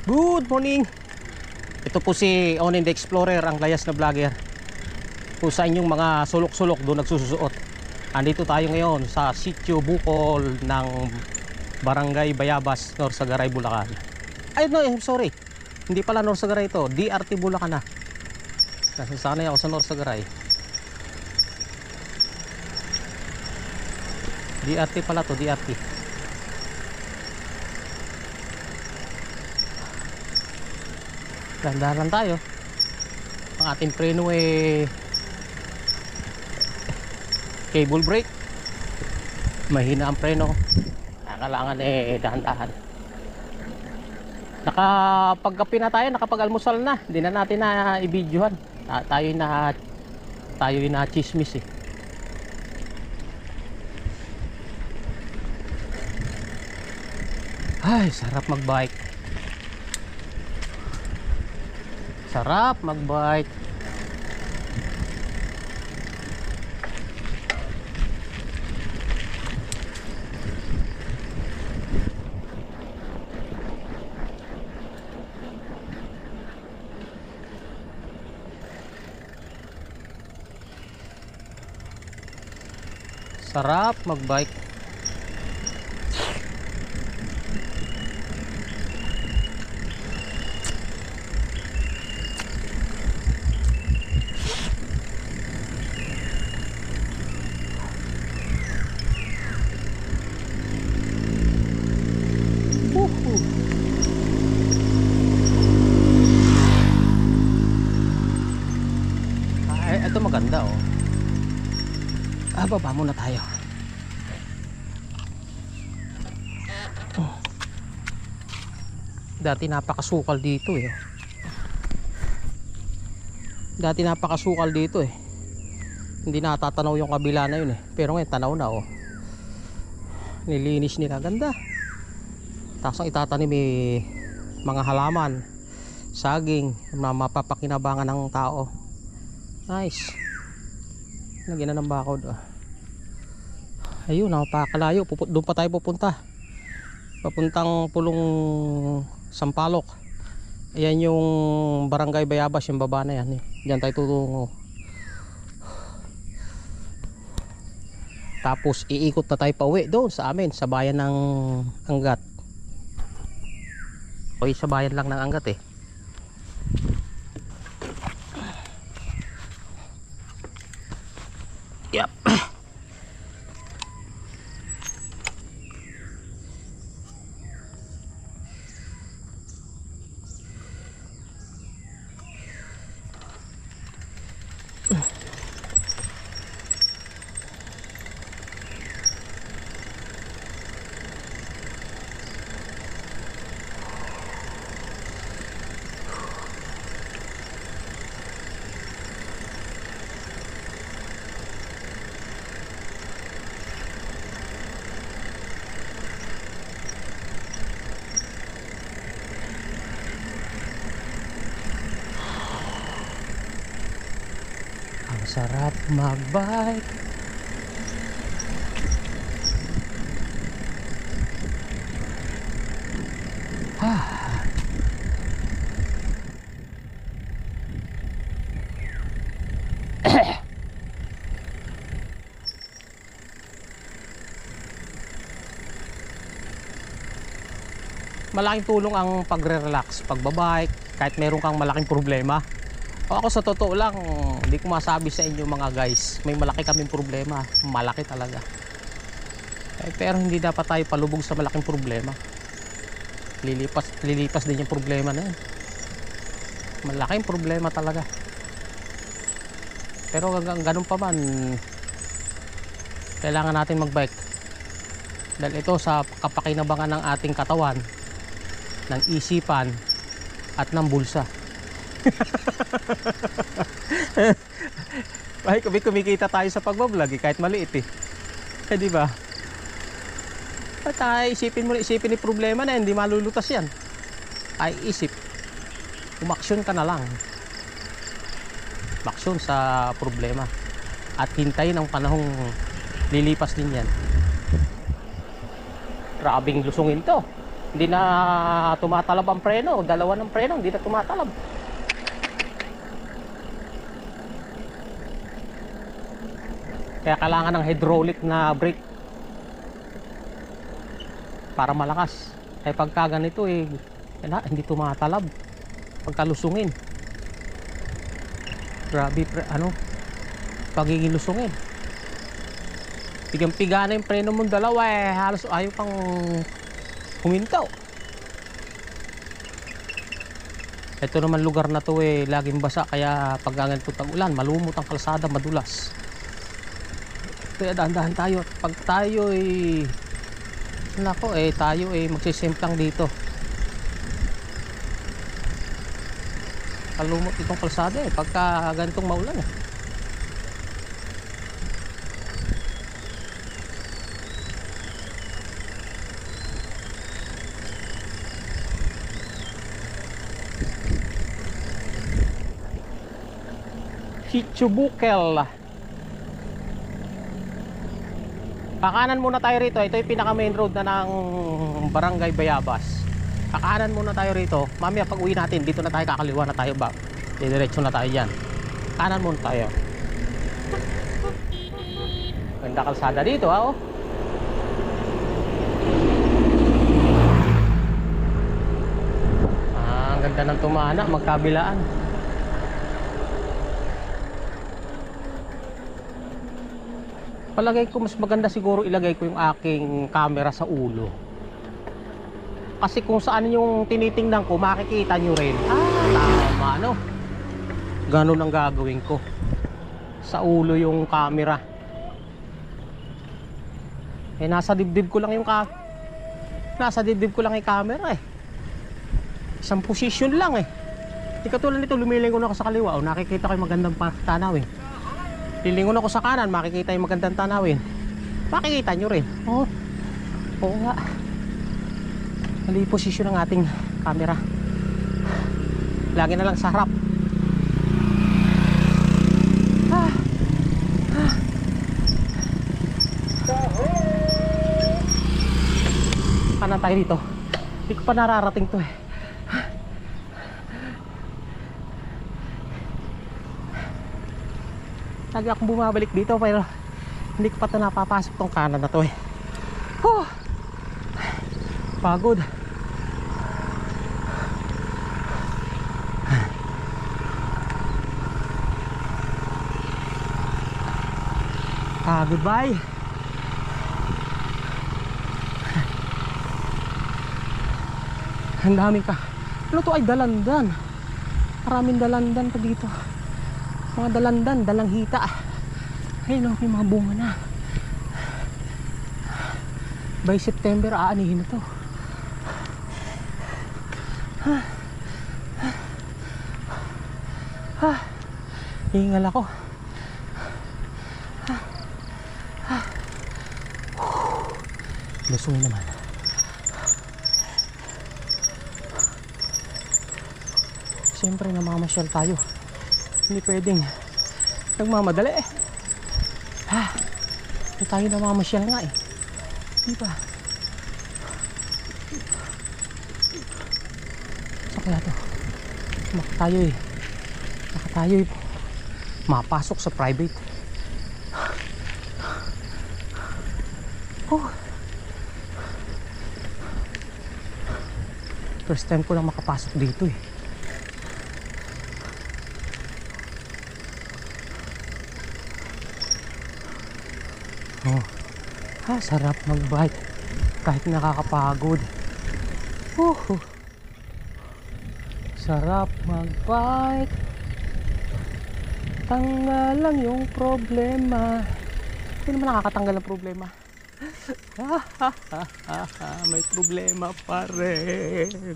Good morning. Ito po si Onin the Explorer, ang layas na vlogger. Kung sa inyong mga sulok-sulok doon nagsusuot. Andito tayo ngayon sa Sitio Bukol ng Barangay Bayabas, Norsagaray, Bulacan. Ay no, sorry. Hindi pala Norsagaray ito, DRT Bulacan na. Nasasanay ako sa Norsagaray. DRT pala to, DRT. Dahan-dahan lang tayo. Ang ating preno cable brake. Mahina ang preno. Kailangan dahan-dahan. Nakapagkape na tayo, nakapag-almusal na. Hindi na natin na i-videohan. Tayo na chismis eh. Ay, sarap magbike. Sarap magbike. Sarap magbike. Ito maganda oh. Baba muna tayo. Dati napakasukal dito eh. Hindi natatanaw yung kabila na yun eh. Pero ngayon tanaw na oh. Nilinis nila, ganda. Tapos ang itatanim mga halaman, saging na mapapakinabangan ng tao. Nice. Lagyan na ng bakod. Ayun, napakalayo. Doon pa tayo pupunta. Papuntang Pulong Sampaloc. Ayan yung Barangay Bayabas, yung baba na yan. Diyan tayo tutungo. Tapos iikot na tayo pa uwi doon sa amin, sa bayan ng Angat. O sa bayan lang ng Angat eh. Yep. Sarap magbike. Malaking tulong ang pagre-relax, pagbabike, kahit meron kang malaking problema. Ako sa totoo lang, hindi ko masabi sa inyo mga guys, may malaki kaming problema, malaki talaga. Pero hindi dapat tayo palubog sa malaking problema. Lilipas din yung problema na yun. Malaking problema talaga. Pero ganun pa man, kailangan natin magbike. Dahil ito sa kapakinabangan ng ating katawan, ng isipan, at ng bulsa. Ay, kumikita tayo sa pagbablog kahit maliit eh. Di ba? At isipin yung problema na hindi malulutas yan. Ay isip, umaksyon ka na lang. Umaksyon sa problema at hintayin ang panahong lilipas din yan. Grabing lusungin to. Hindi na tumatalab ang preno. Dalawa ng preno, hindi na tumatalab. Kaya kailangan ng hydraulic na brake para malakas. Ay pagka ganito eh, hindi tumatalab. Pagka lusungin. Grabe pagiging lusungin. Pigang-piga na yung preno mong dalawa eh. Halos ayaw pang humintaw. Ito naman lugar na to eh, laging basa. Kaya pag ganito tag-ulan, malumot ang kalsada, madulas. Kaya dahan-dahan tayo. Pag tayo eh, tayo eh magsisimplang dito. Kalumot itong kalsada eh, pagka ganitong maulan eh. Sitio Bukol. Kakanan muna tayo rito. Ito yung pinaka main road na ng Barangay Bayabas. Kakanan muna tayo rito. Mamaya pag uwi natin, dito na tayo, kakaliwa na tayo ba. Diretso na tayo dyan. Kanan muna tayo. Ganda kalsada dito ha oh. Ang ganda ng tumana, magkabilaan. Palagay ko mas maganda siguro ilagay ko yung aking camera sa ulo. Kasi kung saan yung tinitingnan ko, makikita nyo rin. Tama no. Ganun ang gagawin ko. Sa ulo yung camera. Eh nasa dibdib ko lang yung camera eh. Isang position lang eh. Di katulad nito, lumilingon ako sa kaliwa. O nakikita ko yung magandang tanawin. Lilingon ako sa kanan, makikita yung magandang tanawin. Makikita nyo rin. Oo nga. Mali posisyon ng ating camera. Lagi na lang sa harap. Kanan tayo dito. Hindi ko pa nararating to eh. Lagi akong bumabalik dito pero hindi ko pa ito napapasok tong kanan na to eh. Pagod. Goodbye. Ang dami ka. Ano to ay dalandan. Maraming dalandan pa dito. Mga dalandan, dalang hita. Ayun o, may mga bunga na. By September, aanihin na to. Hingal ako. Lusungin naman. Siyempre namamasyal tayo. Hindi pwedeng nagmamadali eh. Hindi tayo namamasyal nga eh. Diba? So kaya to tayo eh mapasok sa private. First time ko lang makapasok dito eh. Sarap mag-bike kahit nakakapagod. Sarap mag-bike, tanggal lang yung problema. Hindi naman nakakatanggal ng problema. May problema pa rin.